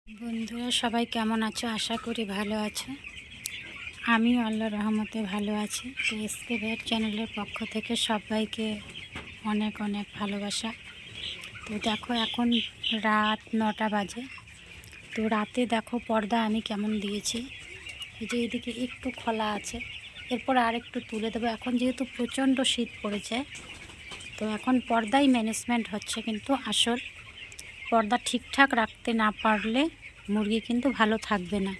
বন্ধুরা সবাই কেমন আছো? আশা করি ভালো আছো। আমিও আল্লাহর রহমতে ভালো আছি। তো এসকে ভেট চ্যানেলের পক্ষ থেকে সবাইকে অনেক অনেক ভালোবাসা। তো দেখো এখন রাত 9টা বাজে। তো রাতে দেখো পর্দা আমি কেমন দিয়েছি। এই যে এদিকে একটু খোলা আছে, এরপর আর একটু তুলে দেবো। এখন যেহেতু প্রচণ্ড শীত পড়েছে, তো এখন পর্দাই ম্যানেজমেন্ট হচ্ছে, কিন্তু আসল পর্দা ঠিকঠাক রাখতে না পারলে মুরগি কিন্তু ভালো থাকবে না।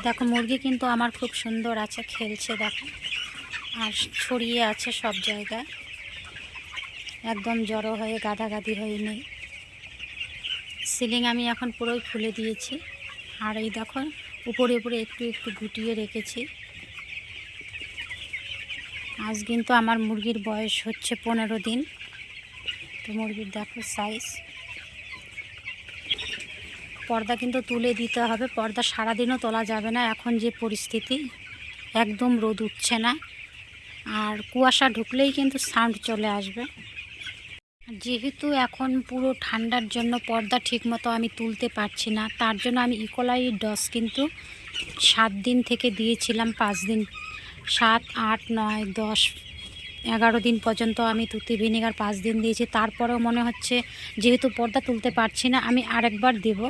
দেখো মুরগি কিন্তু আমার খুব সুন্দর আছে, খেলছে দেখো, আর ছড়িয়ে আছে সব জায়গায়, একদম জড়ো হয়ে গাদাগাদি হয়ে নেই। সিলিং আমি এখন পুরোই খুলে দিয়েছি, আর এই দেখো উপরে উপরে একটু একটু গুটিয়ে রেখেছি। আজ কিন্তু আমার মুরগির বয়স হচ্ছে 15 দিন। তো মুরগির দেখো সাইজ। পর্দা কিন্তু তুলে দিতে হবে, পর্দা সারাদিনও তোলা যাবে না। এখন যে পরিস্থিতি, একদম রোদ উঠছে না, আর কুয়াশা ঢুকলেই কিন্তু সাউন্ড চলে আসবে। যেহেতু এখন পুরো ঠান্ডার জন্য পর্দা ঠিকমতো আমি তুলতে পারছি না, তার জন্য আমি ইকোলাই ডস কিন্তু 7 দিন থেকে দিয়েছিলাম। 5 দিন, 7, 8, 9, 10, 11 দিন পর্যন্ত আমি তুতি ভিনেগার 5 দিন দিয়েছি। তারপরেও মনে হচ্ছে যেহেতু পর্দা তুলতে পারছি না, আমি আরেকবার দেব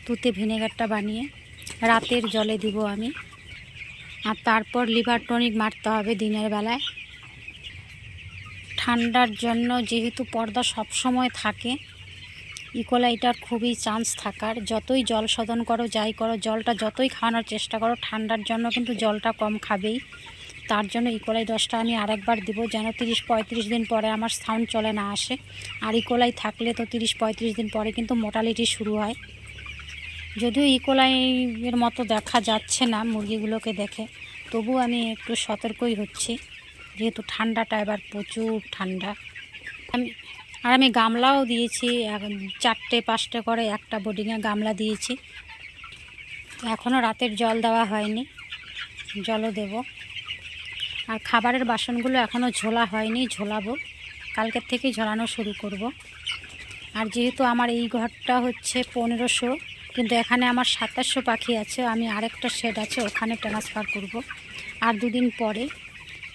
তুতে ভিনেগারটা বানিয়ে, রাতের জলে দিব আমি। আর তারপর লিভার টনিক মারতে হবে দিনের বেলায়। ঠান্ডার জন্য যেহেতু পর্দা সব সময় থাকে, ইকোলাইটার খুবই চান্স থাকার। যতই জল শোধন করো, যাই করো, জলটা যতই খাওয়ানোর চেষ্টা করো, ঠান্ডার জন্য কিন্তু জলটা কম খাবেই। তার জন্য ইকোলাই ডসটা আমি আরেকবার দিব, যেন 30-35 দিন পরে আমার সাউন্ড চলে না আসে। আর ইকোলাই থাকলে তো 30-35 দিন পরে কিন্তু মোটালিটি শুরু হয়। যদিও ইকোলাইয়ের মতো দেখা যাচ্ছে না মুরগিগুলোকে দেখে, তবু আমি একটু সতর্কই হচ্ছি, যেহেতু ঠান্ডাটা এবার প্রচুর ঠান্ডা। আমি গামলাও দিয়েছি, 4টে-5টে করে একটা বোর্ডিংয়ে গামলা দিয়েছি। এখনও রাতের জল দেওয়া হয়নি, জলও দেব। আর খাবারের বাসনগুলো এখনও ঝোলা হয়নি, ঝোলাবো, কালকের থেকেই ঝোলানো শুরু করব। আর যেহেতু আমার এই ঘরটা হচ্ছে 1500, কিন্তু এখানে আমার 2700 পাখি আছে, আমি আরেকটা শেড আছে ওখানে ট্রান্সফার করব। আর 2 দিন পরে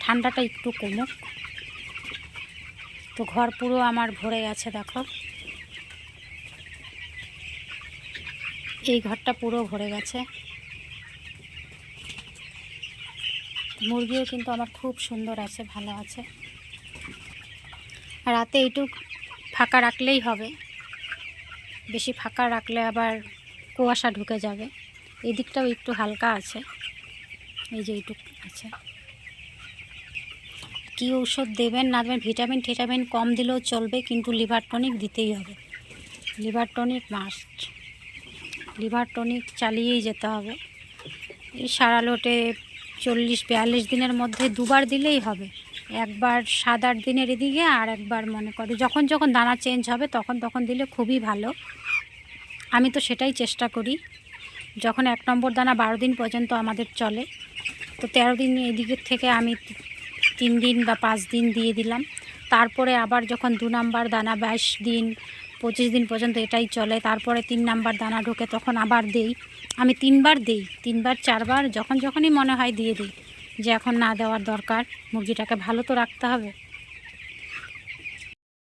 ঠান্ডাটা একটু কমুক। তো ঘর পুরো আমার ভরে গেছে দেখো, এই ঘরটা পুরো ভরে গেছে। মুরগিও কিন্তু আমার খুব সুন্দর আছে, ভালো আছে। রাতে এইটুক ফাঁকা রাখলেই হবে, বেশি ফাঁকা রাখলে আবার কুয়াশা ঢুকে যাবে। এই দিকটাও একটু হালকা আছে, এই যে এইটুক আছে। কি ঔষধ দেবেন না দেবেন, ভিটামিন কম দিলেও চলবে, কিন্তু লিভার টনিক দিতেই হবে। Liver tonic must, liver tonic চালিয়েই যেতে হবে। এই সারা লোটে 40-42 দিনের মধ্যে 2বার দিলেই হবে। একবার 7-8 দিনের এদিকে, আর একবার মনে করো যখন যখন দানা চেঞ্জ হবে তখন তখন দিলে খুবই ভালো। আমি তো সেটাই চেষ্টা করি। যখন 1 নম্বর দানা 12 দিন পর্যন্ত আমাদের চলে, তো 13 দিন এদিকের থেকে আমি 3 দিন বা 5 দিন দিয়ে দিলাম। তারপরে আবার যখন 2 নাম্বার দানা 22 দিন 25 দিন পর্যন্ত এটাই চলে, তারপরে 3 নাম্বার দানা ঢোকে, তখন আবার দেই। আমি 3বার দিই, 3-4বার যখনই মনে হয় দিয়ে দিই, যে এখন না দেওয়ার দরকার, মুরগিটাকে ভালো তো রাখতে হবে।